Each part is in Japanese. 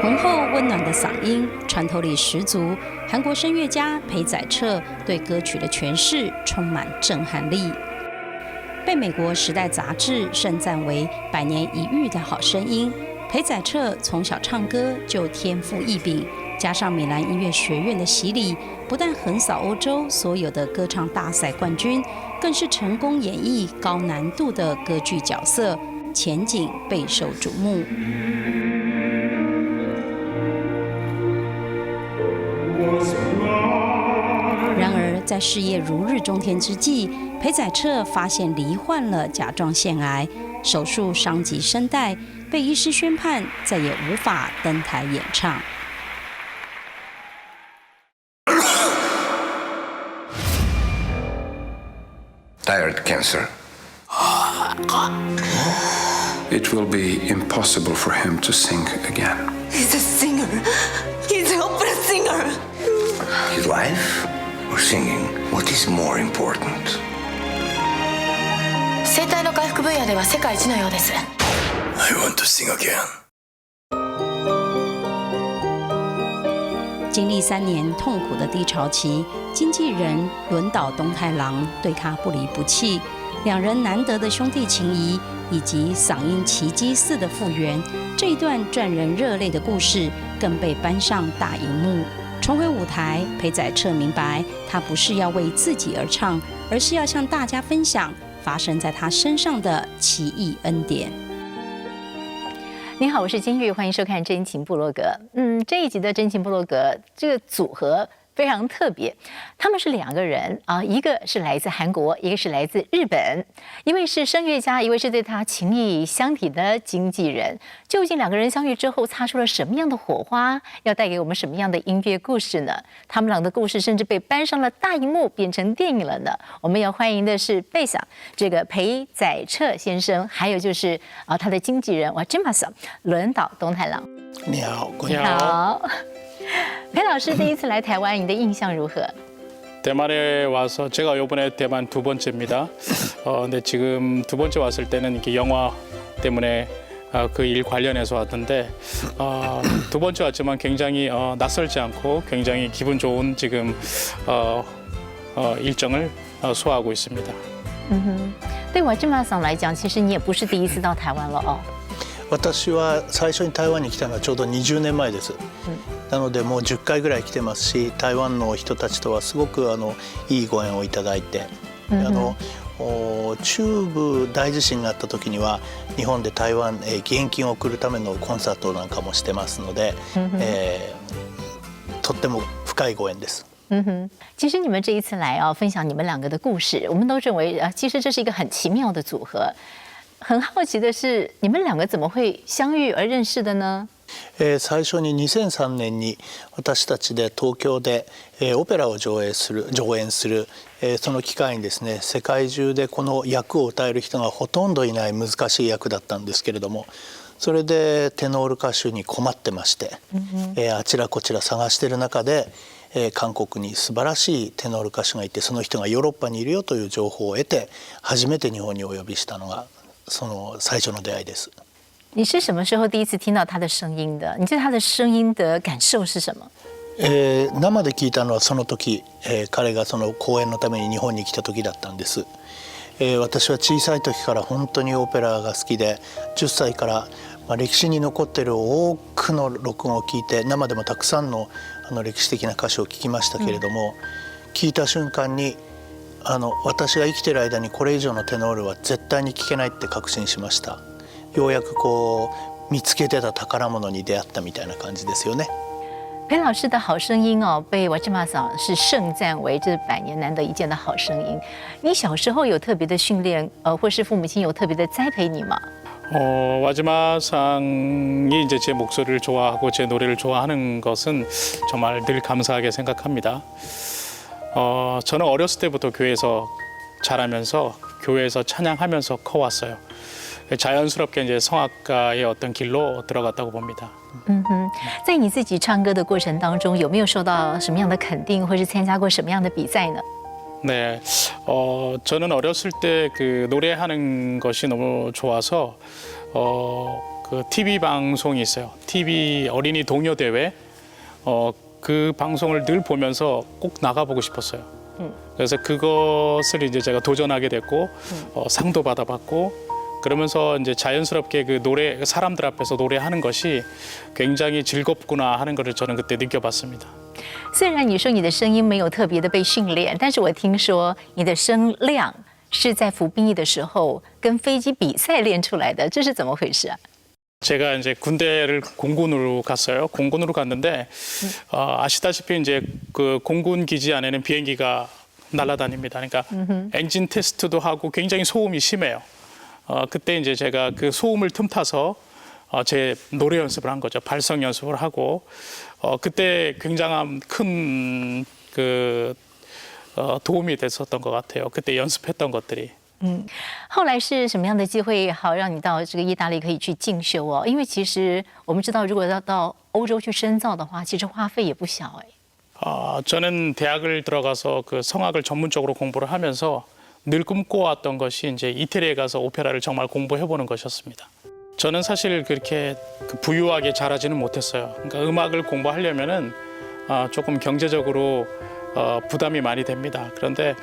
浑厚温暖的嗓音，穿透力十足。韩国声乐家裴载彻对歌曲的诠释充满震撼力，被美国《时代》杂志盛赞为100年一遇的好声音。裴载彻从小唱歌就天赋异禀，加上米兰音乐学院的洗礼，不但横扫欧洲所有的歌唱大赛冠军，更是成功演绎高难度的歌剧角色，前景备受瞩目。然而，在事业如日中天之际，裴载彻发现罹患了甲状腺癌，手术伤及声带，被医师宣判再也无法登台演唱。Thyroid cancer. It will be impossible for him to sing again. He's a singer. He's an opera singer. His life or singing? What is more important? 声帯の回復分野では世界一のようです。I want to sing again. 经历3年痛苦的低潮期，经纪人轮岛东太郎对他不离不弃，两人难得的兄弟情谊，以及嗓音奇迹似的复原，这一段赚人热泪的故事，更被搬上大荧幕。重回舞台，裴载彻明白，他不是要为自己而唱，而是要向大家分享发生在他身上的奇异恩典。您好，我是金玉，欢迎收看《真情部落格》。这一集的《真情部落格》这个组合非常特别，他们是2个人啊，一个是来自韩国，一个是来自日本，一位是声乐家，一位是对他情意相挺的经纪人。究竟2个人相遇之后擦出了什么样的火花？要带给我们什么样的音乐故事呢？他们俩的故事甚至被搬上了大荧幕，变成电影了呢。我们要欢迎的是贝桑这个裴载彻先生，还有就是他的经纪人와지마상轮岛东太郎。你好，你好。裴老师第一次来台湾，你的印象如何？ 대만에 와서 제가 이번에 대만 2번째입니다. 근데 지금 2번째 왔을 때는 이렇게 영화 때문에 그 일 관련해서 왔던데 2번째 왔지만 굉장히 낯설지 않고 굉장히 기분 좋은 지금 일정을 소화하고 있습니다. 对와지마상来讲，其实你也不是第一次到台湾了哦。私は最初に台湾に来たのはちょうど20年前です、なのでもう10回ぐらい来てますし、台湾の人たちとはすごくいいご縁をいただいて、中部大地震があった時には日本で台湾へ義援金を送るためのコンサートなんかもしてますので、とっても深いご縁です。其实你们这一次来分享你们2个的故事，我们都认为其实这是一个很奇妙的組合。很好奇的是，你们2个怎么会相遇而认識的呢？最初に2003年に私たちで東京でオペラを上演するその機会にですね、世界中でこの役を歌える人がほとんどいない難しい役だったんですけれども、それでテノール歌手に困ってまして、あちらこちら探している中で韓国に素晴らしいテノール歌手がいて、その人がヨーロッパにいるよという情報を得て初めて日本にお呼びしたのがその最初の出会いです。你是什么时候第一次听到他的声音的？你对他的声音的感受是什么？生で聞いたのはその時、彼がその公演のために日本に来た時だったんです。私は小さい時から本当にオペラが好きで、10歳から歴史に残っている多くの録音を聞いて、生でもたくさんの歴史的な歌詞を聞きましたけれども、聞いた瞬間に私が生きている間にこれ以上のテノールは絶対に聞けないって確信しました。ようやくこう見つけてた宝物に出会ったみたいな感じですよね。裴老师的好声音被와지마상是盛赞为这100年难得一见的好声音。你小时候有特别的训练，或是父母亲有特别的栽培你吗？ 와지마상이 이제 제 목소리를 좋아하고 제 노래를 좋아하는 것은 정말 늘 감사하게 생각합니다. 저는 어렸을 때부터 교회에서 자라면서 교회에서 찬양하면서 커왔어요. 자연스럽게 이제 성악가의 어떤 길로 들어갔다고 봅니다. 在你自己唱歌的过程当中，有没有受到什么样的肯定，或是参加过什么样的比赛呢？ 네, 저는 어렸을 때 그 노래하는 것이 너무 좋아서 그 TV 방송이 있어요. TV 어린이 동요 대회. 그 방송을 늘 보면서 꼭 나가보고 싶었어요. 그래서 그것을 이제 제가 도전하게 됐고 상도 받아봤고 그러면서 이제 자연스럽게 그 노래 사람들 앞에서 노래하는 것이 굉장히 즐겁구나 하는 것을 저는 그때 느껴봤습니다. 虽然你说你的声音没有特别的被训练，但是我听说你的声量是在服兵役的时候跟飞机比赛练出来的，这是怎么回事啊？ 제가 이제 군대를 공군으로 갔어요. 공군으로 갔는데 아시다시피 이제 그 공군 기지 안에는 비행기가 날아다닙니다. 그러니까 엔진 테스트도 하고 굉장히 소음이 심해요. 그때 이제 제가 그 소음을 틈타서 제 노래 연습을 한 거죠. 발성 연습을 하고 그때 굉장한 큰 그 도움이 됐었던 것 같아요. 그때 연습했던 것들이. 后来是什么样的机会好让你到这个意大利可以去进修哦？因为其实我们知道，如果要到欧洲去深造的话，其实花费也不小哎。 저는 대학을 들어가서 그 성악을 전문적으로 공부를 하면서 늘 꿈꿔왔던 것이 이제 이태리에 가서 오페라를 정말 공부해보는 것이었습니다. 저는 사실 그렇게 부유하게 자라지는 못했어요. 그러니까 음악을 공부하려면은 조금 경제적으로 부담이 많이 됩니다. 그런데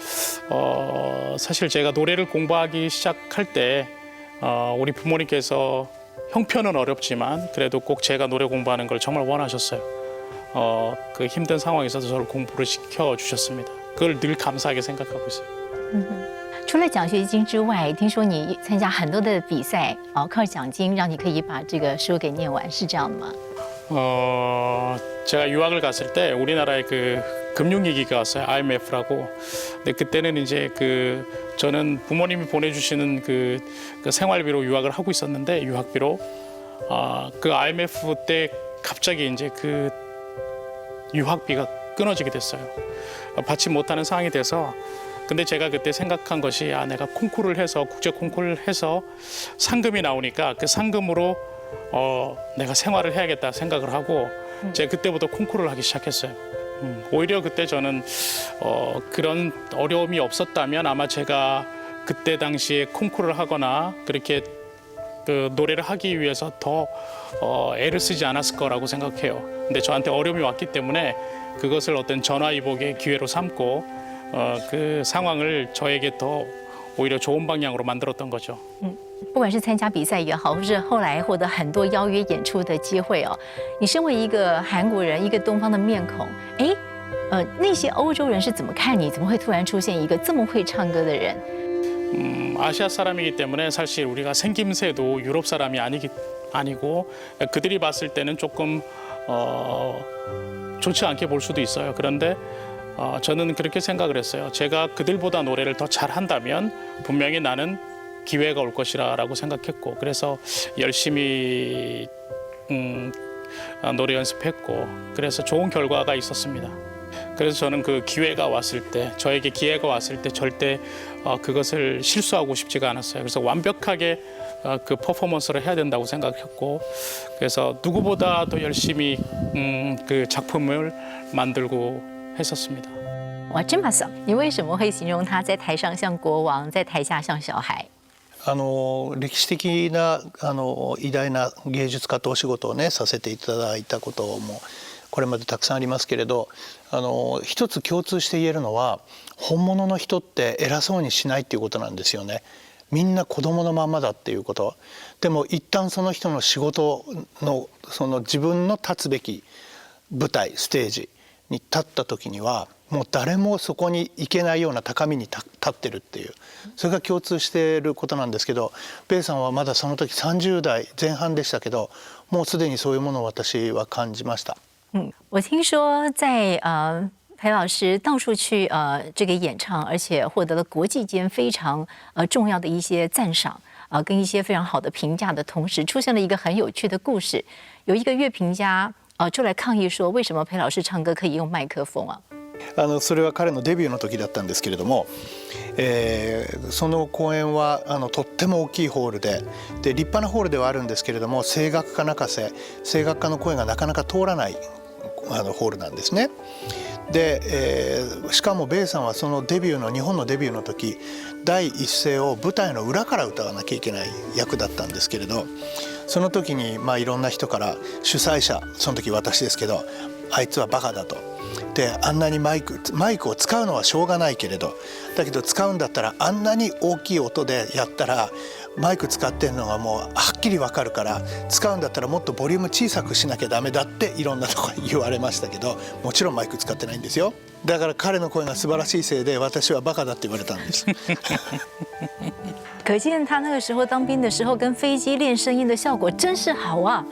사실 제가 노래를 공부하기 시작할 때 우리 부모님께서 형편은 어렵지만 그래도 꼭 제가 노래 공부하는 걸 정말 원하셨어요. 그 힘든 상황에서도 저를 공부를 시켜주셨습니다. 그걸 늘 감사하게 생각하고 있어요. 除了奖学金之外，听说你参加很多的比赛，靠奖金让你可以把这个书给念完，是这样的吗？ 제가 유학을 갔을 때 우리나라에 그 금융위기가 왔어요. IMF라고. 근데 그때는 이제 저는 부모님이 보내주시는 그 생활비로 유학을 하고 있었는데 유학비로 그 IMF 때 갑자기 이제 그 유학비가 끊어지게 됐어요. 받지 못하는 상황이 돼서 근데 제가 그때 생각한 것이 내가 콩쿠르를 해서 국제 콩쿠르를 해서 상금이 나오니까 그 상금으로 내가 생활을 해야겠다 생각을 하고 제가 그때부터 콩쿠르를 하기 시작했어요. 오히려 그때 저는 그런 어려움이 없었다면 아마 제가 그때 당시에 콩쿠르를 하거나 그렇게 그 노래를 하기 위해서 더 애를 쓰지 않았을 거라고 생각해요. 근데 저한테 어려움이 왔기 때문에 그것을 어떤 전화위복의 기회로 삼고 그 상황을 저에게 더 오히려 좋은 방향으로 만들었던 거죠. 不管是参加比赛也好，或是后来获得很多邀约演出的机会哦，你身为一个韩国人，一个东方的面孔，那些欧洲人是怎么看你？怎么会突然出现一个这么会唱歌的人？ 아시아 사람이기 때문에 사실 우리가 생김새도 유럽 사람이 아니고 그들이 봤을 때는 조금 좋지 않게 볼 수도 있어요. 그런데 저는 그렇게 생각을 했어요. 제가 그들보다 노래를 더 잘한다면 분명히 나는 기회가 올 것이라고 생각했고 그래서 열심히 노래 연습했고 그래서 좋은 결과가 있었습니다. 그래서 저는 그 기회가 왔을 때 저에게 기회가 왔을 때 절대 그것을 실수하고 싶지가 않았어요. 그래서 완벽하게 그 퍼포먼스를 해야 된다고 생각했고 그래서 누구보다 더 열심히 그 작품을 만들고 했었습니다. 哇，真马桑，你为什么会形容他在台上像国王，在台下像小孩？歴史的な偉大な芸術家とお仕事をねさせていただいたこともこれまでたくさんありますけれど一つ共通して言えるのは本物の人って偉そうにしないっていうことなんですよね。みんな子供のままだっていうこと。でも一旦その人の仕事のその自分の立つべき舞台ステージに立った時にはもう誰もそこに行けないような高みに立ってるっていうそれが共通していることなんですけどベイさんはまだその時30代前半でしたけどもうすでにそういうものを私は感じました。我听说在裴老师到处去这个演唱，而且获得了国际间非常重要的一些赞赏跟一些非常好的评价的同时，出现了一个很有趣的故事。有一个乐评家就来抗议说，为什么裴老师唱歌可以用麦克风啊？それは彼のデビューの時だったんですけれども、その公演はとっても大きいホールで立派なホールではあるんですけれども声楽家泣かせ声楽家の声がなかなか通らないホールなんですね。で、しかもベイさんはその日本のデビューの時第一声を舞台の裏から歌わなきゃいけない役だったんですけれど、その時にいろんな人から主催者、その時私ですけど、あいつはバカだと。であんなにマイクを使うのはしょうがないけれど、だけど使うんだったらあんなに大きい音でやったらマイク使ってるのがもうはっきり分かるから、使うんだったらもっとボリューム小さくしなきゃダメだっていろんなところに言われましたけど、もちろんマイク使ってないんですよ。だから彼の声が素晴らしいせいで私はバカだって言われたんです。可见他那个时候当兵的时候跟飞机练声音的效果真是好啊。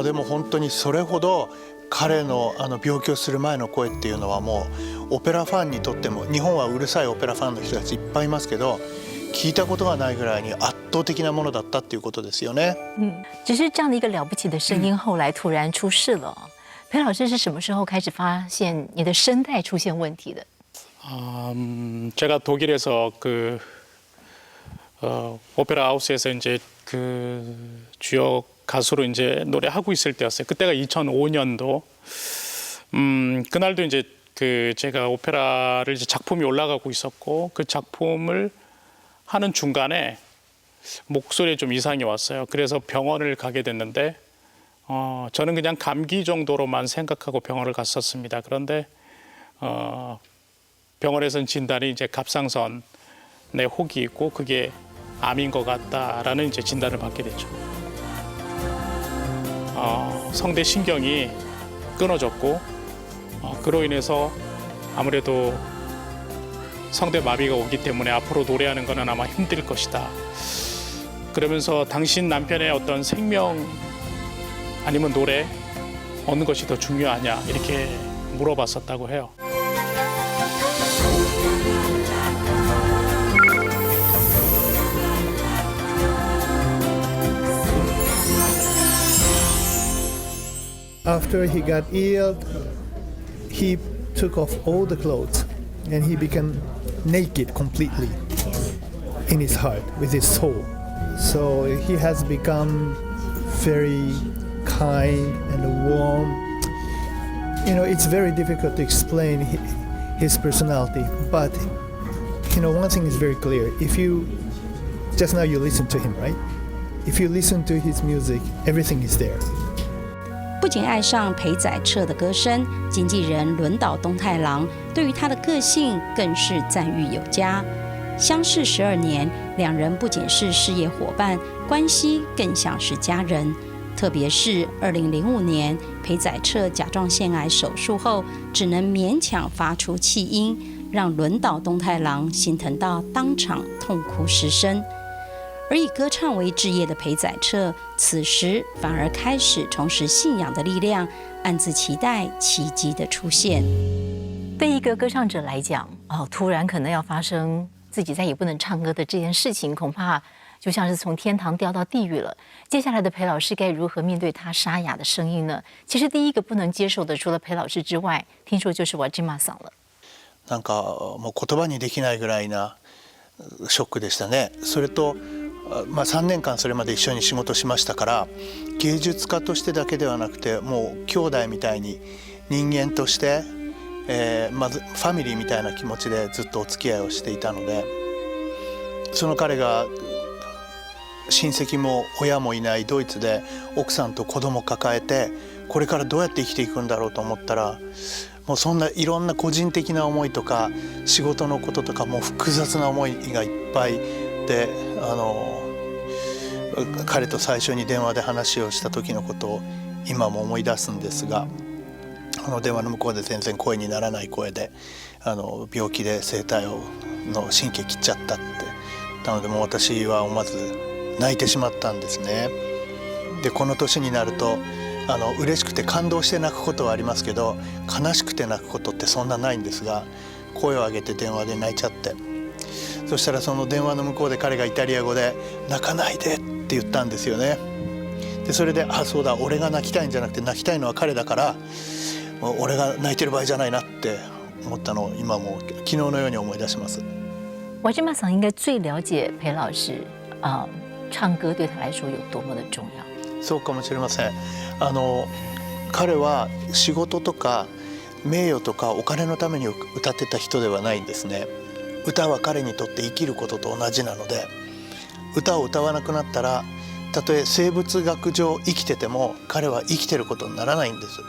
でも本当にそれほど彼の病気をする前の声っていうのはもうオペラファンにとっても、日本はうるさいオペラファンの人たちいっぱいいますけど、聞いたことがないぐらいに圧倒的なものだったっていうことですよね。只是这样的一个了不起的声音，后来突然出事了。裴老师是什么时候开始发现你的声带出现问题的？ 제가 독일에서 오페라 하우스에서 이제 주요 가수로 이제 노래하고 있을 때였어요. 그때가 2005년도. 그날도 이제 제가 오페라를 이제 작품이 올라가고 있었고, 그 작품을 하는 중간에 목소리에 좀 이상이 왔어요. 그래서 병원을 가게 됐는데, 저는 그냥 감기 정도로만 생각하고 병원을 갔었습니다. 그런데 병원에서는 진단이 이제 갑상선에 혹이 있고 그게 암인 것 같다라는 이제 진단을 받게 됐죠. 성대 신경이 끊어졌고, 그로 인해서 아무래도 성대 마비가 오기 때문에 앞으로 노래하는 거는 아마 힘들 것이다. 그러면서 당신 남편의 어떤 생명 아니면 노래 어느 것이 더 중요하냐 이렇게 물어봤었다고 해요. After he got ill, he took off all the clothes and he became naked completely in his heart, with his soul. So he has become very kind and warm. You know, it's very difficult to explain his personality, but you know, one thing is very clear. If you, just now you listen to him, right? If you listen to his music, everything is there. 不仅爱上裴载彻的歌声，经纪人轮岛东太郎对于他的个性更是赞誉有加。相识12年，两人不仅是事业伙伴，关系更像是家人。特别是2005年，裴载彻甲状腺癌手术后，只能勉强发出气音，让轮岛东太郎心疼到当场痛哭失声。而以歌唱为志业的裴载彻，此时反而开始重拾信仰的力量，暗自期待奇迹的出现。对一个歌唱者来讲，突然可能要发生自己再也不能唱歌的这件事情，恐怕就像是从天堂掉到地狱了。接下来的裴老师该如何面对他沙哑的声音呢？其实第一个不能接受的，除了裴老师之外，听说就是瓦吉玛さん了。なんかもう言葉にできないぐらいなショックでしたね。それと3年間それまで一緒に仕事しましたから、芸術家としてだけではなくてもう兄弟みたいに人間として、まずファミリーみたいな気持ちでずっとお付き合いをしていたので、その彼が親戚も親もいないドイツで奥さんと子供抱えてこれからどうやって生きていくんだろうと思ったら、もうそんないろんな個人的な思いとか仕事のこととかもう複雑な思いがいっぱいで、彼と最初に電話で話をした時のことを今も思い出すんですが、電話の向こうで全然声にならない声で病気で声帯の神経切っちゃったって。なのでもう私は思わず泣いてしまったんですね。でこの年になると嬉しくて感動して泣くことはありますけど、悲しくて泣くことってそんなないんですが、声を上げて電話で泣いちゃって、そしたらその電話の向こうで彼がイタリア語で「泣かないで」って言ったんですよね。でそれでそうだ、俺が泣きたいんじゃなくて泣きたいのは彼だから、俺が泣いてる場合じゃないなって思ったのを今も昨日のように思い出します。瓦吉玛さん应该最了解裴老师唱歌对他来说有多么的重要。そうかもしれません。彼は仕事とか名誉とかお金のために歌ってた人ではないんですね。歌は彼にとって生きることと同じなので、歌を歌わなくなったらたとえ生物学上生きてても彼は生きてることにならないんです。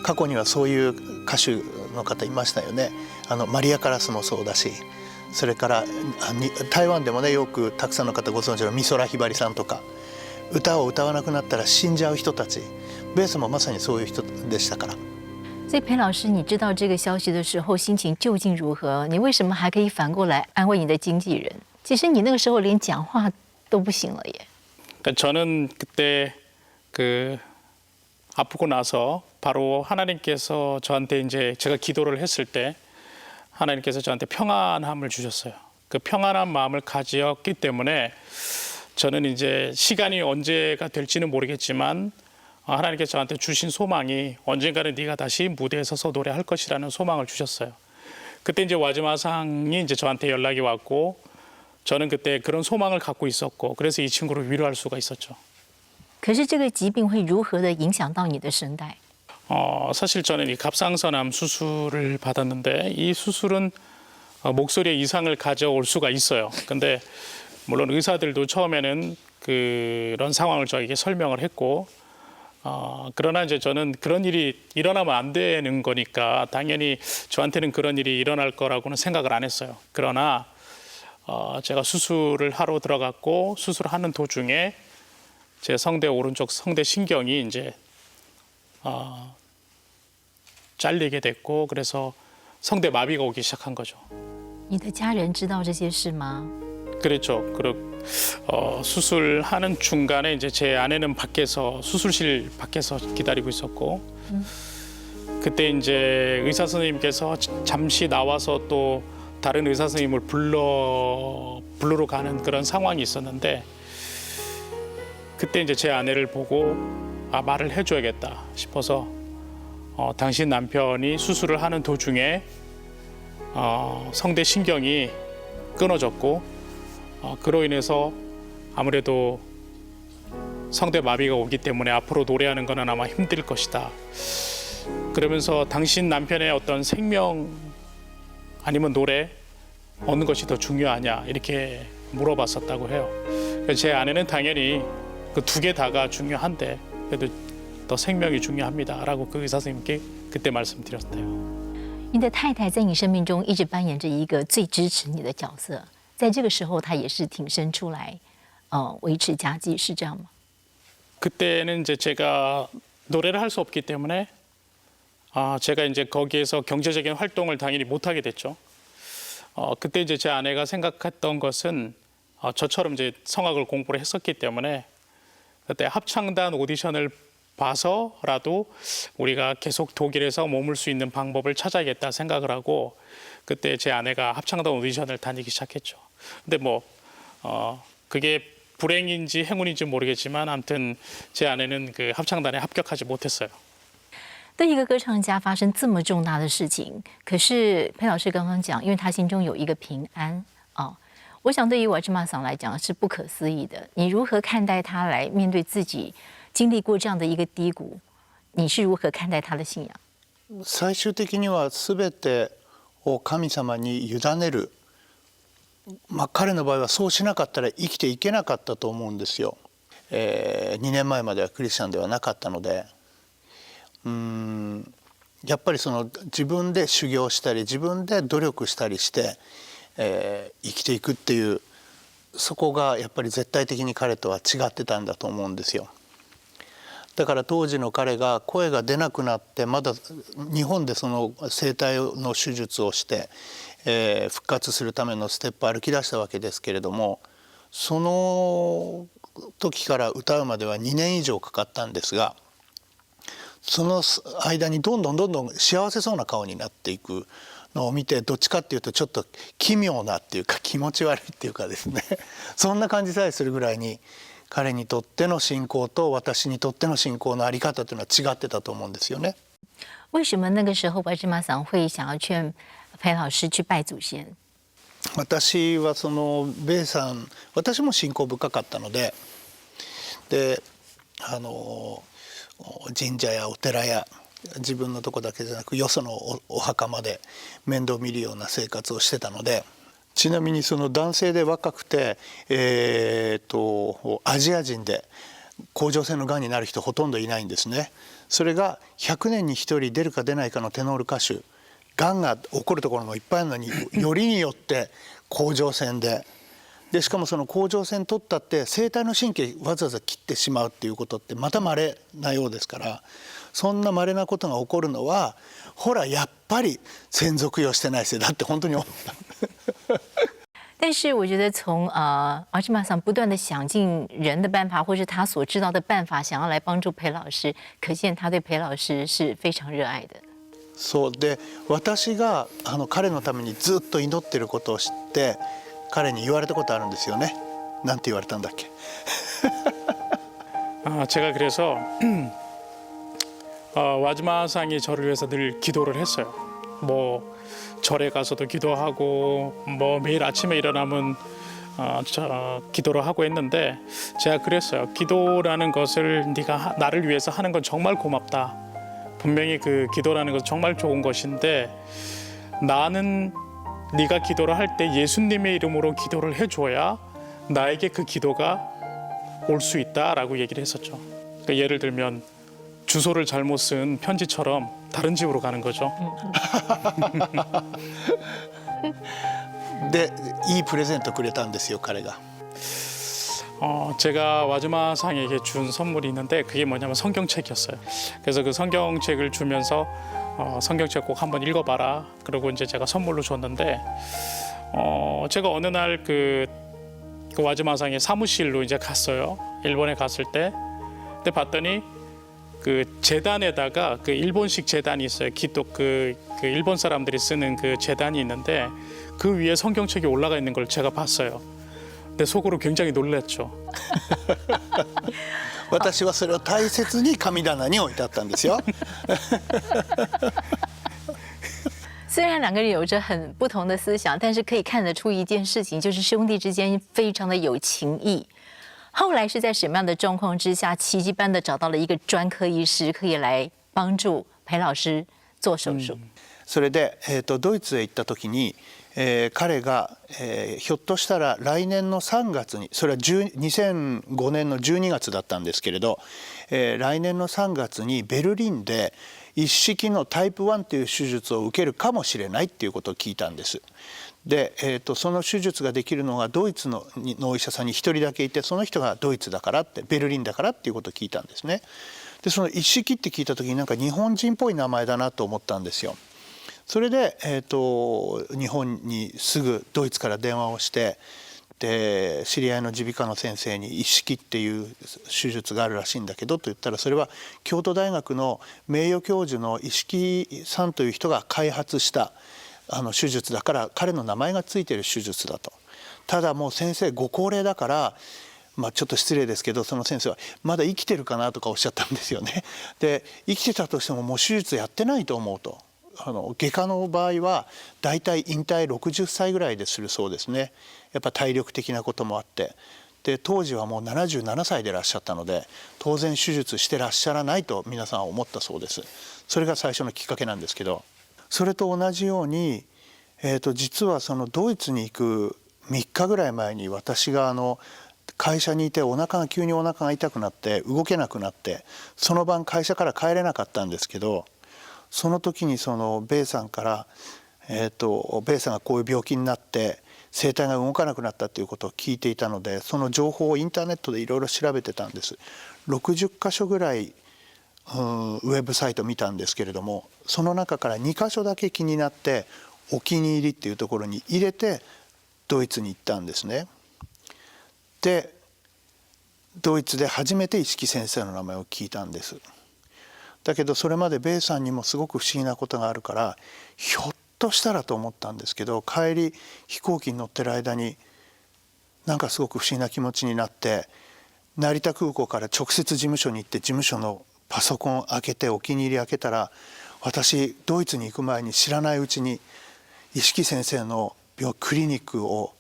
過去にはそういう歌手の方いましたよね。マリア・カラスもそうだし、それから台湾でもね、よくたくさんの方ご存知の美空ひばりさんとか、歌を歌わなくなったら死んじゃう人たち、ベースもまさにそういう人でしたから。所以裴老师，你知道这个消息的时候，心情究竟如何？你为什么还可以反过来安慰你的经纪人？其实你那个时候连讲话都不行了耶。 저는 그때 아프고 나서 바로 하나님께서 저한테 이제 제가 기도를 했을 때 하나님께서 저한테 평안함을 주셨어요. 그 평안한 마음을 가지었기 때문에 저는 이제 시간이 언제가 될지는 모르겠지만 하나님께서 저한테 주신 소망이 언젠가는 네가 다시 무대에 서서 노래할 것이라는 소망을 주셨어요. 그때 이제 와즈마상이 이제 저한테 연락이 왔고 저는 그때 그런 소망을 갖고 있었고 그래서 이 친구를 위로할 수가 있었죠. 可是这个疾病会如何的影响到你的声带？ 사실 저는 이 갑상선암 수술을 받았는데 이 수술은 목소리에 이상을 가져올 수가 있어요. 근데 물론 의사들도 처음에는 그런 상황을 저에게 설명을 했고 그러나 이제 저는 그런 일이 일어나면 안 되는 거니까 당연히 저한테는 그런 일이 일어날 거라고는 생각을 안 했어요. 그러나 제가 수술을 하러 들어갔고 수술하는 도중에 제 성대 오른쪽 성대 신경이 이제 잘리게 됐고 그래서 성대 마비가 오기 시작한 거죠. 你的家人知道这些事吗？ 그렇죠. 수술하는 중간에 이제 제 아내는 밖에서 수술실 밖에서 기다리고 있었고 그때 이제 의사 선생님께서 잠시 나와서 또 다른 의사 선생님을 부르러 가는 그런 상황이 있었는데 그때 이제 제 아내를 보고 말을 해줘야겠다 싶어서 당신 남편이 수술을 하는 도중에 성대 신경이 끊어졌고 그로 인해서 아무래도 성대 마비가 오기 때문에 앞으로 노래하는 건 아마 힘들 것이다. 그러면서 당신 남편의 어떤 생명 아니면 노래 어느 것이 더 중요하냐 이렇게 물어봤었다고 해요. 제 아내는 당연히 그 두 개 다가 중요한데 그래도 더 생명이 중요합니다라고 그 의사 선생님께 그때 말씀드렸대요. 你的太太在你生命中一直扮演着一个最支持你的角色，在这个时候她也是挺身出来，维持家计，是这样吗？ 그때는 이제 제가 노래를 할 수 없기 때문에 제가 이제 거기에서 경제적인 활동을 당연히 못 하게 됐죠. 그때 이제 제 아내가 생각했던 것은 저처럼 이제 성악을 공부를 했었기 때문에 그때 합창단 오디션을 봐서라도 우리가 계속 독일에서 머물 수 있는 방법을 찾아야겠다 생각을 하고 그때 제 아내가 합창단 오디션을 다니기 시작했죠. 근데 뭐 그게 불행인지 행운인지 모르겠지만 아무튼 제 아내는 그 합창단에 합격하지 못했어요. 对一个歌唱家发生这么重大的事情，可是裴老师刚刚讲，因为他心中有一个平安我想对于瓦芝玛桑来讲是不可思议的。你如何看待他来面对自己经历过这样的一个低谷？你是如何看待他的信仰？最終的には全てを神様に委ねる。彼の場合はそうしなかったら生きていけなかったと思うんですよ。2年前まではクリスチャンではなかったので、やっぱり自分で修行したり自分で努力したりして、生きていくっていうそこがやっぱり絶対的に彼とは違ってたんだと思うんですよ。だから当時の彼が声が出なくなってまだ日本でその声帯の手術をして、復活するためのステップ歩き出したわけですけれども、その時から歌うまでは2年以上かかったんですが、その間にどんどん幸せそうな顔になっていくのを見て、どっちかっていうとちょっと奇妙なっていうか気持ち悪いっていうかですねそんな感じさえするぐらいに彼にとっての信仰と私にとっての信仰の在り方というのは違ってたと思うんですよね。为什么那个时候瓦芝玛桑会想要劝裴老師去拜祖先？私はベイさん、私も信仰深かったので、神社やお寺や自分のとこだけじゃなくよその お墓まで面倒見るような生活をしてたので、ちなみにその男性で若くて、アジア人で甲状腺のがんになる人ほとんどいないんですね。それが100年に1人出るか出ないかのテノール歌手、がんが起こるところもいっぱいあるのによりによって甲状腺でしかもその甲状腺取ったって声帯の神経わざわざ切ってしまうっていうことってまた稀なようですから、そんな稀なことが起こるのはほらやっぱり先祖供養してないせいだって本当に思った。但是我觉得从阿基玛桑不断的想尽人的办法，或是他所知道的办法，想要来帮助裴老师，可见他对裴老师是非常热爱的。そうで、私が彼のためにずっと祈ってることを知って彼に言われたことあるんですよね。なんて言われたんだっけ？ 제가 그래서 와즈마상이 저를 위해서 늘 기도를 했어요. 뭐 절에 가서도 기도하고 뭐 매일 아침에 일어나면 기도를 하고 했는데, 제가 그랬어요. 기도라는 것을 네가 나를 위해서 하는 건 정말 고맙다. 분명히 그 기도라는 것은 정말 좋은 것인데 나는 네가 기도를 할 때 예수님의 이름으로 기도를 해줘야 나에게 그 기도가 올 수 있다라고 얘기를 했었죠. 그러니까 예를 들면 주소를 잘못 쓴 편지처럼 다른 집으로 가는 거죠. でいいプレゼントくれたんですよ彼が。 제가 와즈마상에게 준 선물이 있는데 그게 뭐냐면 성경책이었어요. 그래서 그 성경책을 주면서 성경책 꼭 한번 읽어봐라. 그리고 이제 제가 선물로 줬는데 제가 어느 날 그 와즈마상의 사무실로 이제 갔어요. 일본에 갔을 때. 근데 봤더니 그 재단에다가 그 일본식 재단이 있어요. 기독 그 일본 사람들이 쓰는 그 재단이 있는데 그 위에 성경책이 올라가 있는 걸 제가 봤어요. 근데 속으로 굉장히 놀랐죠. 私はそれを大切に神棚に置いてあったんですよ。虽然两个人有着很不同的思想，但是可以看得出一件事情，就是兄弟之间非常的有情义。后来是在什么样的状况之下，奇迹般的找到了一个专科医师，可以来帮助裴老师做手术。それで、ドイツへ行った時に、彼が、ひょっとしたら来年の3月に、それは2005年の12月だったんですけれど、来年の3月にベルリンで一式のタイプ1という手術を受けるかもしれないっていうことを聞いたんです。で、その手術ができるのがドイツのお医者さんに1人だけいて、その人がドイツだからってベルリンだからっていうことを聞いたんですね。でその一式って聞いた時になんか日本人っぽい名前だなと思ったんですよ。それで、日本にすぐドイツから電話をして、で知り合いの耳鼻科の先生に一式っていう手術があるらしいんだけどと言ったら、それは京都大学の名誉教授の一式さんという人が開発した手術だから彼の名前がついている手術だと。ただもう先生ご高齢だから、ちょっと失礼ですけどその先生はまだ生きてるかなとかおっしゃったんですよね。で生きてたとしてももう手術やってないと思うと。外科の場合はだいたい引退60歳ぐらいでするそうですね。やっぱ体力的なこともあって、で当時はもう77歳でいらっしゃったので当然手術してらっしゃらないと皆さんは思ったそうです。それが最初のきっかけなんですけど、それと同じように、実はそのドイツに行く3日ぐらい前に私が会社にいて急にお腹が痛くなって動けなくなって、その晩会社から帰れなかったんですけど、その時にそのベイさんから、ベイさんがこういう病気になって声帯が動かなくなったということを聞いていたので、その情報をインターネットでいろいろ調べてたんです。60箇所ぐらいウェブサイト見たんですけれども、その中から2箇所だけ気になってお気に入りっていうところに入れてドイツに行ったんですね。でドイツで初めて一色先生の名前を聞いたんです。だけどそれまでベイさんにもすごく不思議なことがあるから、ひょっとしたらと思ったんですけど、帰り飛行機に乗ってる間になんかすごく不思議な気持ちになって、成田空港から直接事務所に行って事務所のパソコンを開けてお気に入り開けたら、私ドイツに行く前に知らないうちに一色先生のクリニックを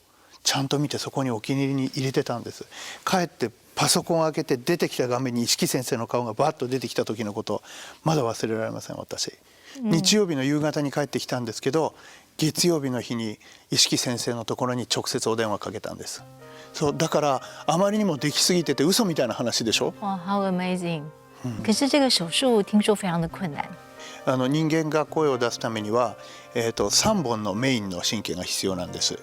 ちゃんと見てそこにお気に入りに入れてたんです。帰ってパソコンを開けて出てきた画面に石木先生の顔がバッと出てきた時のことまだ忘れられません私。日曜日の夕方に帰ってきたんですけど月曜日の日に石木先生のところに直接お電話かけたんです。そうだからあまりにもできすぎてて嘘みたいな話でしょ。哇，how amazing！可是这个手术听说非常的困難。人間が声を出すためには、3本のメインの神経が必要なんです。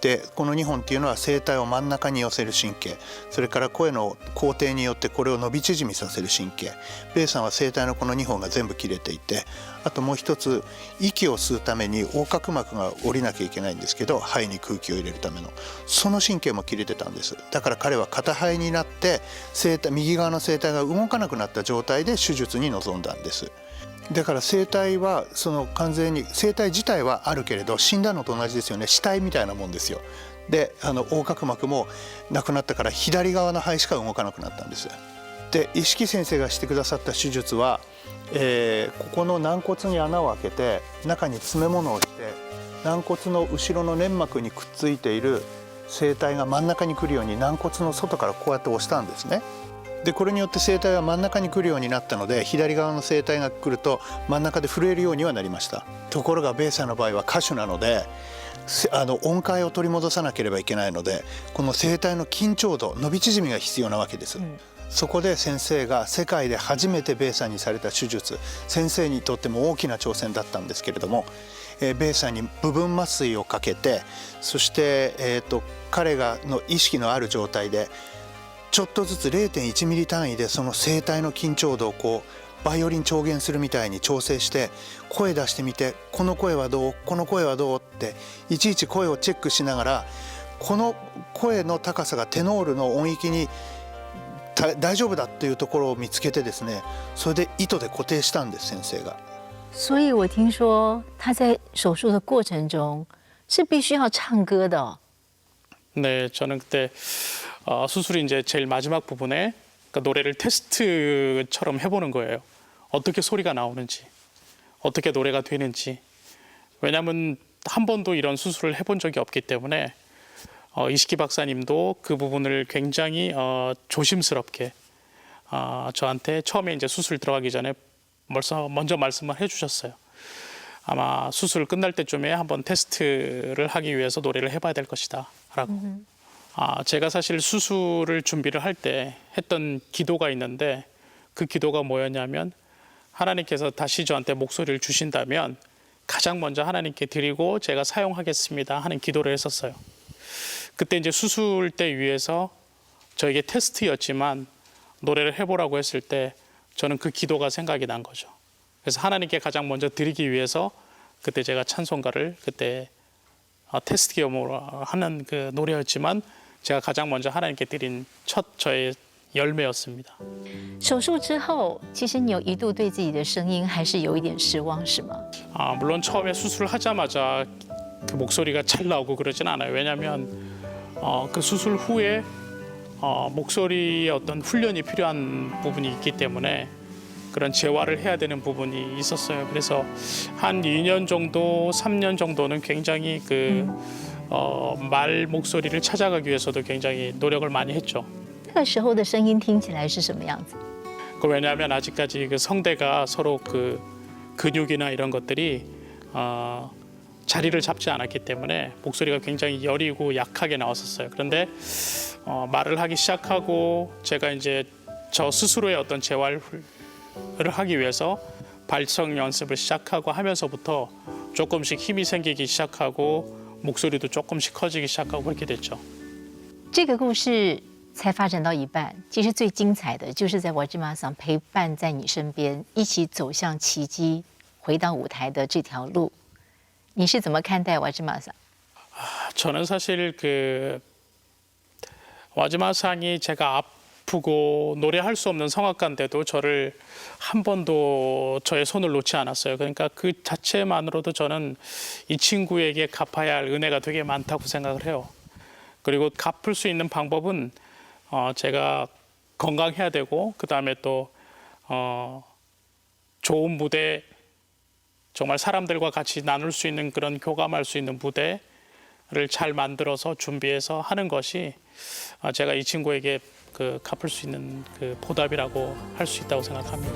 でこの2本っていうのは声帯を真ん中に寄せる神経、それから声の高低によってこれを伸び縮みさせる神経。ベイさんは声帯のこの2本が全部切れていて、あともう一つ息を吸うために横隔膜が下りなきゃいけないんですけど、肺に空気を入れるためのその神経も切れてたんです。だから彼は片肺になって右側の声帯が動かなくなった状態で手術に臨んだんです。だから声帯は完全に声帯自体はあるけれど死んだのと同じですよね。死体みたいなもんですよ。で横隔膜もなくなったから左側の肺しか動かなくなったんです。で石木先生がしてくださった手術は、ここの軟骨に穴を開けて中に詰め物をして軟骨の後ろの粘膜にくっついている声帯が真ん中に来るように軟骨の外からこうやって押したんですね。でこれによって声帯は真ん中に来るようになったので左側の声帯が来ると真ん中で震えるようにはなりました。ところがベイさんの場合は歌手なので音階を取り戻さなければいけないのでこの声帯の緊張度伸び縮みが必要なわけです。そこで先生が世界で初めてベイさんにされた手術、先生にとっても大きな挑戦だったんですけれども、ベイさんに部分麻酔をかけて、そして、彼がの意識のある状態でちょっとずつ 0.1 ミリ単位でその声帯の緊張度をこうバイオリン調弦するみたいに調整して声出してみて、この声はどうこの声はどうっていちいち声をチェックしながら、この声の高さがテノールの音域に大丈夫だっていうところを見つけてですね、それで糸で固定したんです先生が。所以我听说他在手术的过程中是必须要唱歌的哦。 네, 저는 그때 수술이 이제 제일 마지막 부분에 그러니까 노래를 테스트처럼 해보는 거예요. 어떻게 소리가 나오는지, 어떻게 노래가 되는지. 왜냐하면 한 번도 이런 수술을 해본 적이 없기 때문에 이식기 박사님도 그 부분을 굉장히 조심스럽게 저한테 처음에 이제 수술 들어가기 전에 먼저 말씀을 해주셨어요. 아마 수술 끝날 때쯤에 한번 테스트를 하기 위해서 노래를 해봐야 될 것이다 라고. 제가 사실 수술을 준비를 할 때 했던 기도가 있는데 그 기도가 뭐였냐면, 하나님께서 다시 저한테 목소리를 주신다면 가장 먼저 하나님께 드리고 제가 사용하겠습니다 하는 기도를 했었어요. 그때 이제 수술대 위에서 저에게 테스트였지만 노래를 해보라고 했을 때 저는 그 기도가 생각이 난 거죠. 그래서 하나님께 가장 먼저 드리기 위해서 그때 제가 찬송가를 그때 테스트 겸으로 하는 그 노래였지만 제가 가장 먼저 하나님께 드린 첫 저의 열매였습니다. 手术之后，其实你有一度对自己的声音还是有一点失望，是吗？ 물론 처음에 수술을 하자마자 그 목소리가 잘 나오고 그러진 않아요. 왜냐하면 그 수술 후에 목소리의 어떤 훈련이 필요한 부분이 있기 때문에 그런 재활을 해야 되는 부분이 있었어요. 그래서 한 2년 정도, 3년 정도는 굉장히 그 말 목소리를 찾아가기 위해서도 굉장히 노력을 많이 했죠. 那个时候的声音听起来是什么样子？ 왜냐하면 아직까지 그 성대가 서로 그 근육이나 이런 것들이 자리를 잡지 않았기 때문에 목소리가 굉장히 여리고 약하게 나왔었어요. 그런데 말을 하기 시작하고 제가 이제 저 스스로의 어떤 재활을 하기 위해서 발성 연습을 시작하고 하면서부터 조금씩 힘이 생기기 시작하고 목소리도 조금씩 커지기 시작하고 그렇게 됐죠. 这个故事才发展到一半，其实最精彩的就是在瓦吉玛桑陪伴在你身边，一起走向奇迹，回到舞台的这条路。你是怎么看待瓦吉玛桑？ 저는 사실 그 와즈마상이 제가 아프고 노래할 수 없는 성악가인데도 저를 한 번도 저의 손을 놓지 않았어요. 그러니까 그 자체만으로도 저는 이 친구에게 갚아야 할 은혜가 되게 많다고 생각을 해요. 그리고 갚을 수 있는 방법은 제가 건강해야 되고 그 다음에 또 좋은 무대, 정말 사람들과 같이 나눌 수 있는 그런 교감할 수 있는 무대를 잘 만들어서 준비해서 하는 것이 제가 이 친구에게 그 갚을 수 있는 그 보답이라고 할 수 있다고 생각합니다.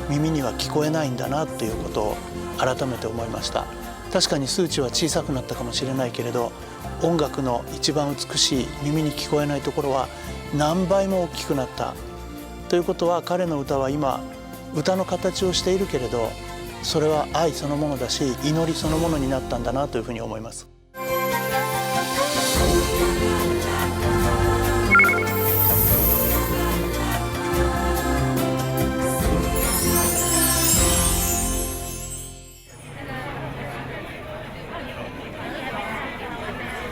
耳には聞こえないんだなということを改めて思いました。確かに数値は小さくなったかもしれないけれど、音楽の一番美しい耳に聞こえないところは何倍も大きくなったということは、彼の歌は今歌の形をしているけれど、それは愛そのものだし祈りそのものになったんだなというふうに思います。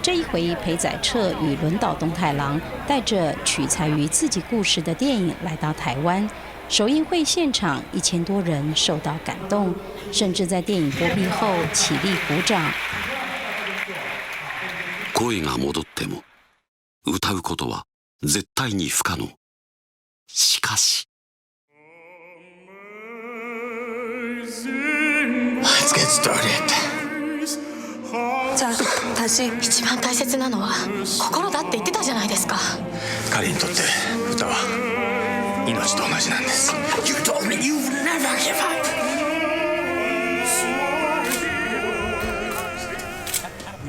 这一回，裴载彻与轮岛东太郎带着取材于自己故事的电影来到台湾。首映会现场1000多人受到感动，甚至在电影播毕后起立鼓掌。声が戻っても歌うことは絶対に不可能。しかし。Let's get started. じゃあ私一番大切なのは心だって言ってたじゃないですか。彼にとって歌は命と同じなんです。You told me you've never give up.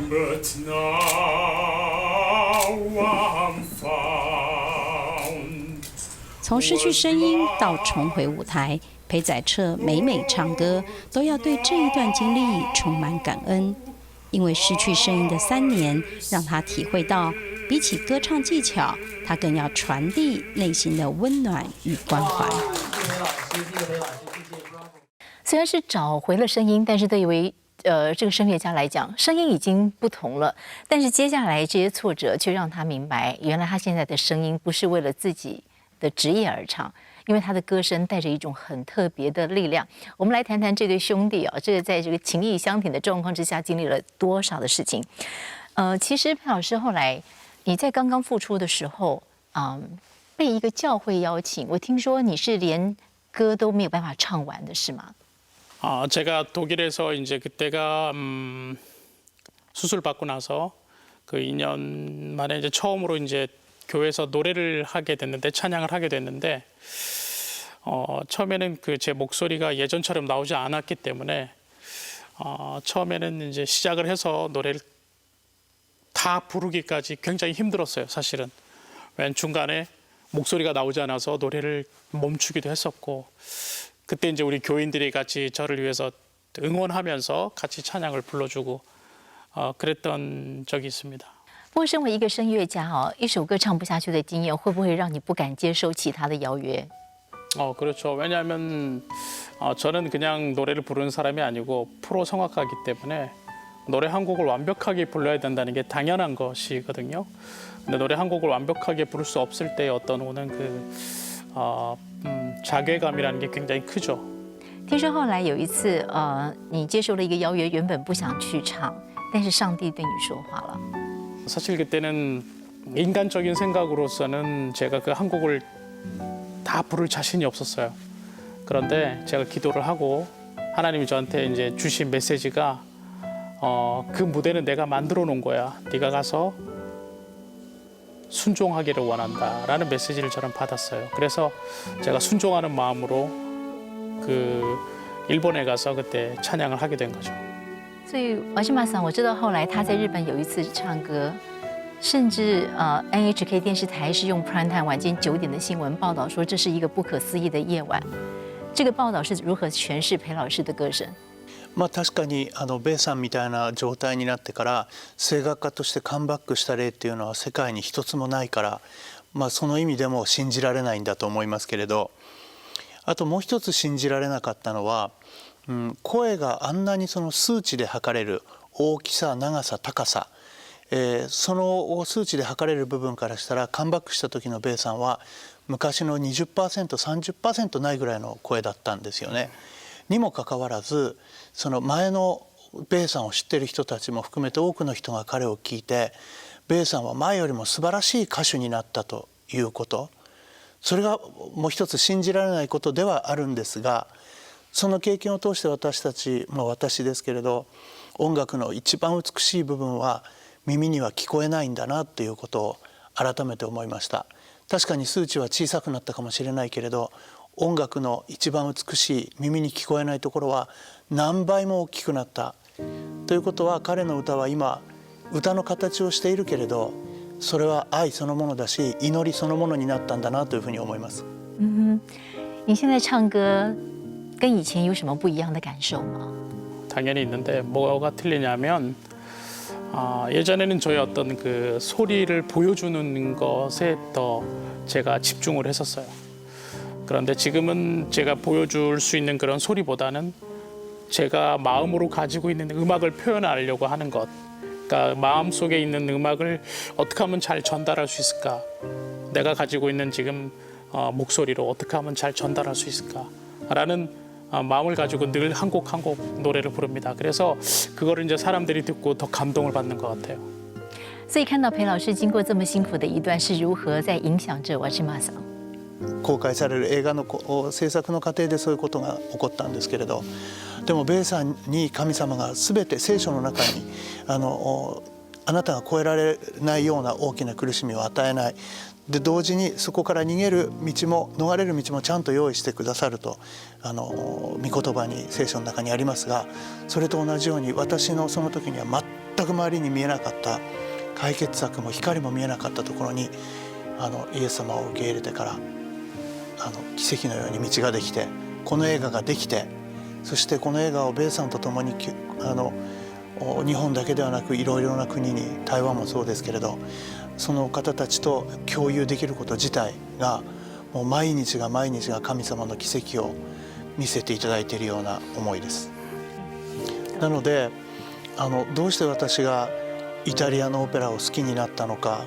But now I'm found. 从失去声音到重回舞台，裴载彻每唱歌都要对这一段经历充满感恩。因为失去声音的3年，让他体会到，比起歌唱技巧，他更要传递内心的温暖与关怀。虽然是找回了声音，但是对于这个声乐家来讲，声音已经不同了。但是接下来这些挫折，却让他明白，原来他现在的声音不是为了自己的职业而唱。因为他的歌声带着一种很特别的力量。我们来谈谈这对兄弟啊，这个在这个情义相挺的状况之下，经历了多少的事情。其实裴老师后来你在刚刚复出的时候，被一个教会邀请，我听说你是连歌都没有办法唱完的，是吗？ 제가 독일에서 이제 그때가 수술 받고 나서 그 2년 만에 이제 처음으로 이제 교회에서 노래를 하게 됐는데 찬양을 하게 됐는데 처음에는 그 제 목소리가 예전처럼 나오지 않았기 때문에 처음에는 이제 시작을 해서 노래를 다 부르기까지 굉장히 힘들었어요, 사실은. 왜냐면 중간에 목소리가 나오지 않아서 노래를 멈추기도 했었고 그때 이제 우리 교인들이 같이 저를 위해서 응원하면서 같이 찬양을 불러주고 그랬던 적이 있습니다. 不过，身为一个声乐家一首歌唱不下去的经验，会不会让你不敢接受其他的邀约？ 그렇죠. 왜냐하면 저는 그냥 노래를 부르는 사람이 아니고 프로 성악가이기 때문에 노래 한 곡을 완벽하게 불러야 된다는 게 당연한 것이거든요. 근데 노래 한 곡을 완벽하게 부를 수 없을 때 어떤 오는 그 자괴감이라는 게 굉장히 크죠. 听说后来有一次，你接受了一个邀约，原本不想去唱，但是上帝对你说话了。 사실 그때는 인간적인 생각으로서는 제가 그 한 곡을 다 부를 자신이 없었어요. 그런데 제가 기도를 하고 하나님이 저한테 이제 주신 메시지가 그 무대는 내가 만들어 놓은 거야. 네가 가서 순종하기를 원한다라는 메시지를 저는 받았어요. 그래서 제가 순종하는 마음으로 그 일본에 가서 그때 찬양을 하게 된 거죠. 所以瓦西玛桑，我知道后来他在日本有一次唱歌，甚至NHK 电视台是用 prime time 晚间9点的新闻报道说这是一个不可思议的夜晚。这个报道是如何诠释裴老师的歌声？確かにベイさんみたいな状態になってから声楽家としてカムバックした例っていうのは世界に一つもないから、その意味でも信じられないんだと思いますけれど、あともう一つ信じられなかったのは、声があんなにその数値で測れる大きさ、長さ、高さ、その数値で測れる部分からしたらカムバックした時のベイさんは昔の 20%、30% ないぐらいの声だったんですよね。にもかかわらずその前のベイさんを知ってる人たちも含めて多くの人が彼を聞いて、ベイさんは前よりも素晴らしい歌手になったということ、それがもう一つ信じられないことではあるんですが、その経験を通して私たち、私ですけれど、音楽の一番美しい部分は耳には聞こえないんだなということを改めて思いました。確かに数値は小さくなったかもしれないけれど、音楽の一番美しい耳に聞こえないところは何倍も大きくなった。ということは彼の歌は今歌の形をしているけれど、それは愛そのものだし祈りそのものになったんだなというふうに思います。你现在唱歌跟以前有什么不一样的感受吗？ 당연히 있는데 뭐가 틀리냐면 예전에는 저의 어떤 그 소리를 보여주는 것에 더 제가 집중을 했었어요. 그런데 지금은 제가 보여줄 수 있는 그런 소리보다는 제가 마음으로 가지고 있는 음악을 표현하려고 하는 것. 그러니까 마음속에 있는 음악을 어떻게 하면 잘 전달할 수 있을까? 내가 가지고 있는 지금 목소리로 어떻게 하면 잘 전달할 수 있을까라는 마음을 가지고 늘 한 곡 한 곡 노래를 부릅니다. 그래서 그거를 이제 사람들이 듣고 더 감동을 받는 것 같아요. 所以看到裴老师经过这么辛苦的一段，是如何在影响着ワシマさん。公開される映画の制作の過程でそういうことが起こったんですけれど、でもベイさんに神様が全て聖書の中にあなたが越えられないような大きな苦しみを与えない。で同時にそこから逃げる道も逃れる道もちゃんと用意してくださると御言葉に聖書の中にありますが、それと同じように私のその時には全く周りに見えなかった解決策も光も見えなかったところにイエス様を受け入れてから奇跡のように道ができて、この映画ができて、そしてこの映画をベイさんと共に日本だけではなくいろいろな国に、台湾もそうですけれど、その方たちと共有できること自体がもう毎日が毎日が神様の奇跡を見せていただいているような思いです。なのでどうして私がイタリアのオペラを好きになったのか、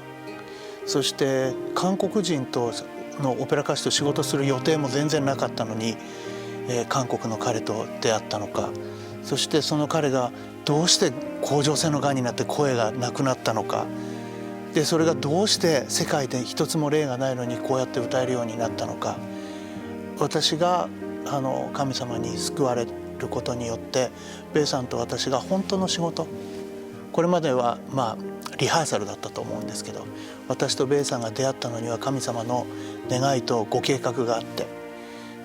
そして韓国人とのオペラ歌手と仕事する予定も全然なかったのに、韓国の彼と出会ったのか、そしてその彼がどうして甲状腺のがんになって声がなくなったのか、でそれがどうして世界で一つも例がないのにこうやって歌えるようになったのか、私が神様に救われることによってベイさんと私が本当の仕事、これまではリハーサルだったと思うんですけど、私とベイさんが出会ったのには神様の願いとご計画があって、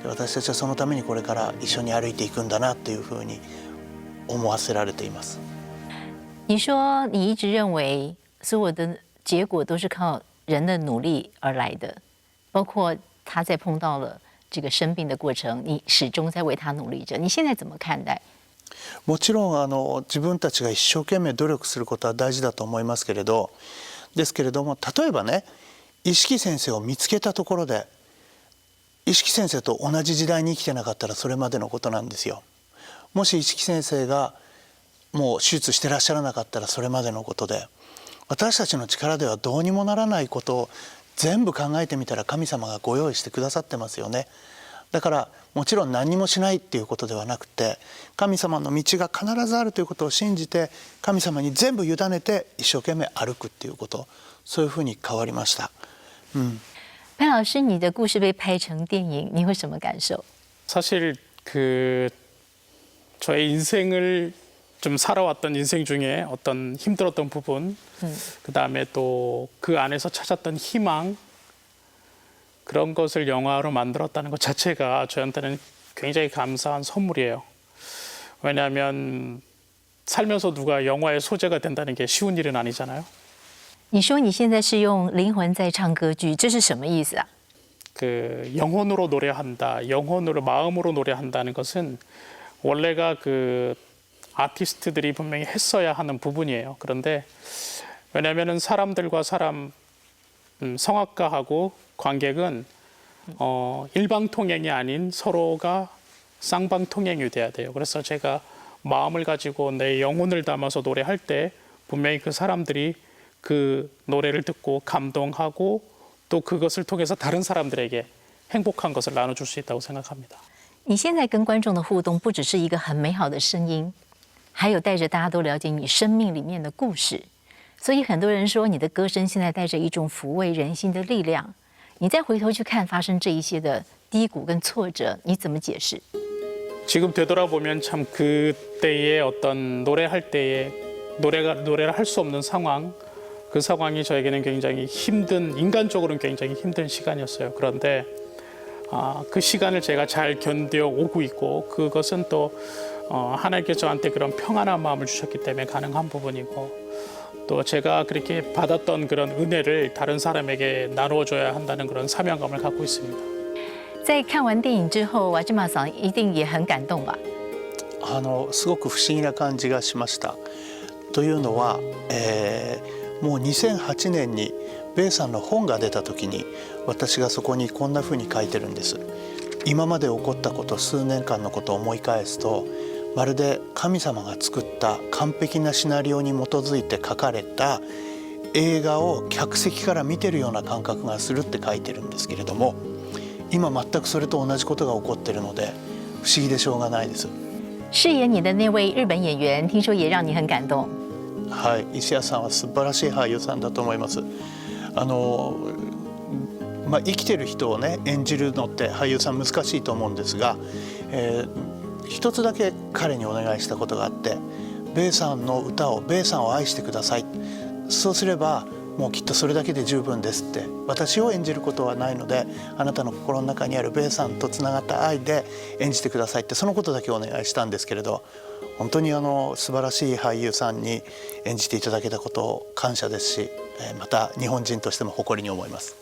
私たちはそのためにこれから一緒に歩いていくんだなというふうに思わせられています。你说你一直认为所有的结果都是靠人的努力而来的，包括他在碰到了这个生病的过程，你始终在为他努力着。你现在怎么看待？もちろん自分たちが一生懸命努力することは大事だと思いますけれど、ですけれども例えばね、一色先生を見つけたところで一色先生と同じ時代に生きてなかったらそれまでのことなんですよ。もし一色先生がもう手術してらっしゃらなかったらそれまでのことで、私たちの力ではどうにもならないことを全部考えてみたら神様がご用意してくださってますよね。だからもちろん何にもしないっていうことではなくて、神様の道が必ずあるということを信じて神様に全部委ねて一生懸命歩くっていうこと、そういうふうに変わりました。潘老师，你的故事被拍成电影，你会什么感受？ 사실 저의 인생을 좀 살아왔던 인생 중에 어떤 힘들었던 부분, 그다음에 또 그 안에서 찾았던 희망, 그런 것을 영화로 만들었다는 것 자체가 저한테는 굉장히 감사한 선물이에요. 왜냐하면 살면서 누가 영화의 소재가 된다는 게 쉬운 일은 아니잖아요. 你说你现在是用灵魂在唱歌剧，这是什么意思啊？ 영혼으로 노래한다, 영혼으로 마음으로 노래한다는 것은 원래가 아티스트들이 분명히 했어야 하는 부분이에요. 그런데 왜냐하면 사람들과 사람, 성악가하고 관객은 일방통행이 아닌 서로가 쌍방통행이 돼야 돼요. 그래서 제가 마음을 가지고 내 영혼을 담아서 노래할 때 분명히 그 사람들이 그 노래를 듣고 감동하고 또 그것을 통해서 다른 사람들에게 행복한 것을 나눠줄 수 있다고 생각합니다. 你现在跟观众的互动不只是一个很美好的声音，还有带着大家都了解你生命里面的故事，所以很多人说你的歌声现在带着一种抚慰人心的力量。你再回头去看发生这一些的低谷跟挫折，你怎么解释？ 지금 되돌아보면 참 그때의 어떤 노래할 때의 노래를 할 수 없는 상황, 그 상황이 저에게는 굉장히 인간적으로는 굉장히 힘든 시간이었어요. 그런데 그 시간을 제가 잘 견뎌 오고 있고 그것은 또 하나님께 저한테 그런 평안한 마음을 주셨기 때문에 가능한 부분이고 또 제가 그렇게 받았던 그런 은혜를 다른 사람에게 나누어줘야 한다는 그런 사명감을 갖고 있습니다. 在看完电影之后，瓦志玛桑一定也很感动吧？すごく不思議な感じがしました。というのは、もう2008年にベイさんの本が出た時に私がそこにこんな風に書いてるんです。今まで起こったこと数年間のことを思い返すとまるで神様が作った完璧なシナリオに基づいて書かれた映画を客席から見てるような感覚がするって書いてるんですけれども今全くそれと同じことが起こってるので不思議でしょうがないです。饰演你的那位日本演员，听说也让你很感動。はい、石谷さんは素晴らしい俳優さんだと思います。生きてる人をね演じるのって俳優さん難しいと思うんですが、一つだけ彼にお願いしたことがあってベイさんの歌をベイさんを愛してくださいそうすればもうきっとそれだけで十分ですって私を演じることはないのであなたの心の中にあるベイさんとつながった愛で演じてくださいってそのことだけお願いしたんですけれど本当に素晴らしい俳優さんに演じていただけたことを感謝ですしまた日本人としても誇りに思います。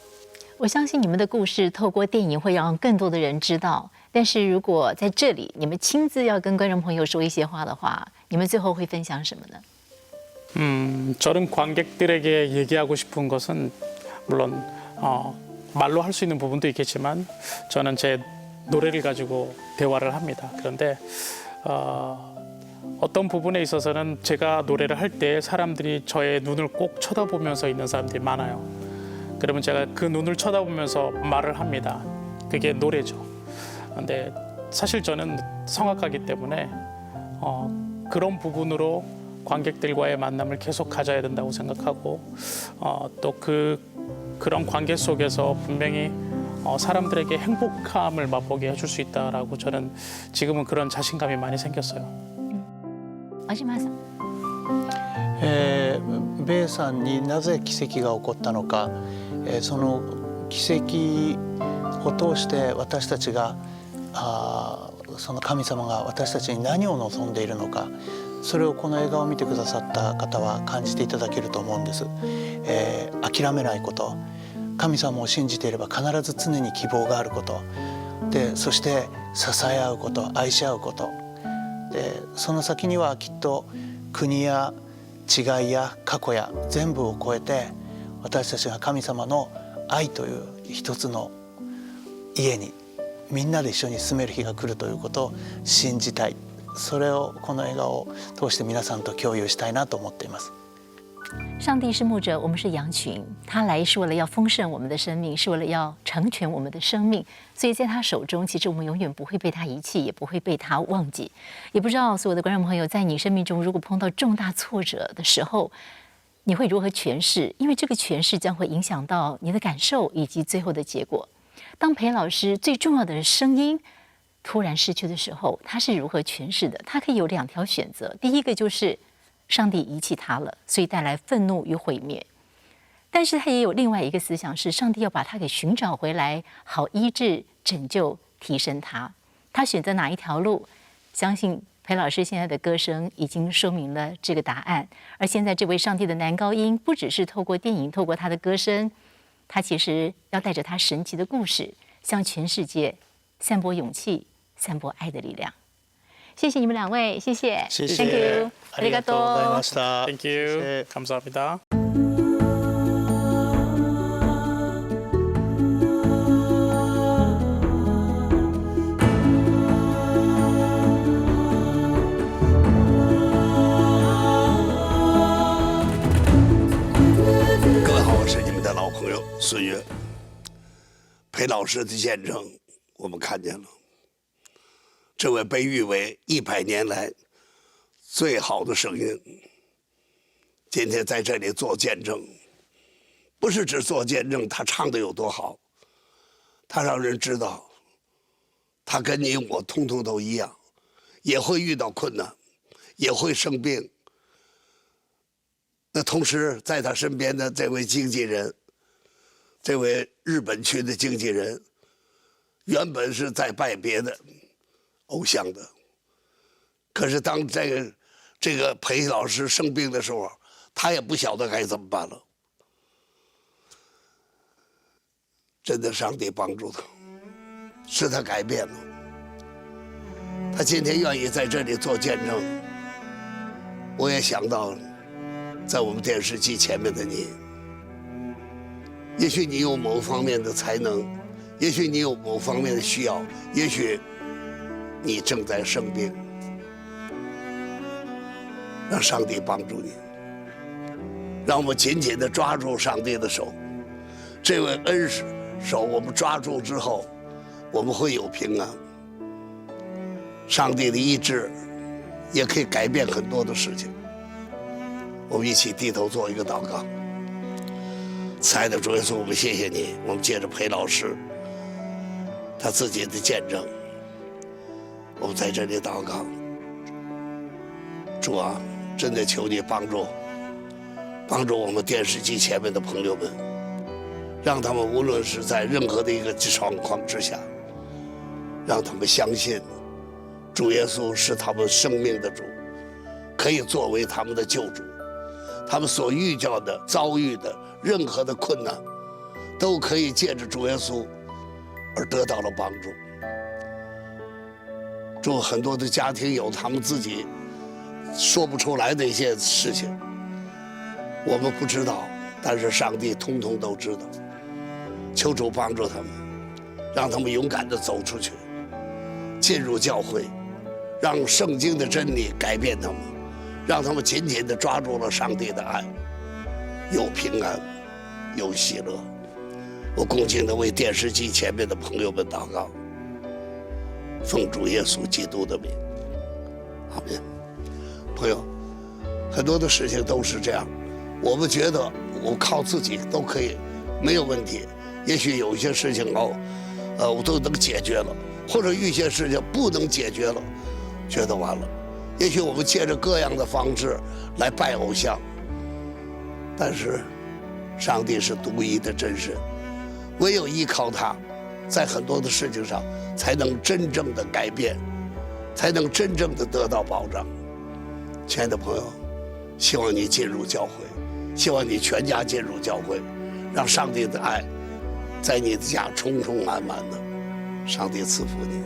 我相信你们的故事透过电影会让更多的人知道，但是如果在这里你们亲自要跟观众朋友说一些话的话，你们最后会分享什么呢？ 저는 관객들에게 얘기하고 싶은 것은 물론 말로 할 수 있는 부분도 있겠지만 저는 제 노래를 가지고 대화를 합니다. 그런데 어떤 부분에 있어서는 제가 노래를 할 때 사람들이 저의 눈을 꼭 쳐다보면서 있는 사람들이 많아요. 그러면 제가 그 눈을 쳐다보면서 말을 합니다. 그게 노래죠. 근데 사실 저는 성악가이기 때문에 그런 부분으로 관객들과의 만남을 계속 가져야 된다고 생각하고 또 그런 관계 속에서 분명히 사람들에게 행복함을 맛보게 해줄 수 있다라고 저는 지금은 그런 자신감이 많이 생겼어요. ワジマさん。ベイさんになぜ奇跡が起こったのか、その奇跡を通して私たちがその神様が私たちに何を望んでいるのかそれをこの映画を見てくださった方は感じていただけると思うんです。諦めないこと神様を信じていれば必ず常に希望があることでそして支え合うこと愛し合うことでその先にはきっと国や違いや過去や全部を超えて私たちが神様の愛という一つの家にみんなで一緒に住める日が来るということを信じたいそれをこの映画を通して皆さんと共有したいなと思っています。上帝是牧者，我们是羊群。他来是为了要丰盛我们的生命，是为了要成全我们的生命。所以在他手中，其实我们永远不会被他遗弃，也不会被他忘记。也不知道所有的观众朋友，在你生命中如果碰到重大挫折的时候，你会如何诠释？因为这个诠释将会影响到你的感受以及最后的结果。当裴老师最重要的声音突然失去的时候，他是如何诠释的？他可以有两条选择，第一个就是上帝遗弃他了，所以带来愤怒与毁灭。但是他也有另外一个思想，是上帝要把他给寻找回来，好医治、拯救、提升他。他选择哪一条路？相信裴老师现在的歌声已经说明了这个答案。而现在这位上帝的男高音，不只是透过电影、透过他的歌声，他其实要带着他神奇的故事，向全世界散播勇气、散播爱的力量。谢谢你们两位，谢谢，谢谢 Thank you， ありがとうございました。 Thank you. 감사합니다. 各位好，我是你们的老朋友孙越。裴老师的见证，我们看见了。这位被誉为100年来最好的声音，今天在这里做见证，不是只做见证他唱的有多好，他让人知道，他跟你我通通都一样，也会遇到困难，也会生病，那同时在他身边的这位经纪人，这位日本区的经纪人，原本是在拜别的偶像的，可是当这个裴老师生病的时候，他也不晓得该怎么办了。真的，上帝帮助他，使他改变了。他今天愿意在这里做见证，我也想到，在我们电视机前面的你，也许你有某方面的才能，也许你有某方面的需要，也许你正在生病，让上帝帮助你，让我们紧紧地抓住上帝的手，这位恩手我们抓住之后，我们会有平安。上帝的医治也可以改变很多的事情。我们一起低头做一个祷告。亲爱的主耶稣，我们谢谢你。我们借着裴老师他自己的见证，我们在这里祷告。主啊，真的求你帮助我们电视机前面的朋友们，让他们无论是在任何的一个状况之下，让他们相信主耶稣是他们生命的主，可以作为他们的救主。他们所遇到的、遭遇的任何的困难，都可以借着主耶稣而得到了帮助。祝很多的家庭有他们自己说不出来的一些事情，我们不知道，但是上帝通通都知道。求主帮助他们，让他们勇敢地走出去，进入教会，让圣经的真理改变他们，让他们紧紧地抓住了上帝的爱，有平安，有喜乐。我恭敬地为电视机前面的朋友们祷告，奉主耶稣基督的名，阿们。朋友，很多的事情都是这样，我们觉得我靠自己都可以，没有问题。也许有一些事情我都能解决了，或者有些事情不能解决了，觉得完了。也许我们借着各样的方式来拜偶像，但是上帝是独一的真神，唯有依靠他，在很多的事情上才能真正的改变，才能真正的得到保障。亲爱的朋友，希望你进入教会，希望你全家进入教会，让上帝的爱在你的家充充满满的，上帝赐福你。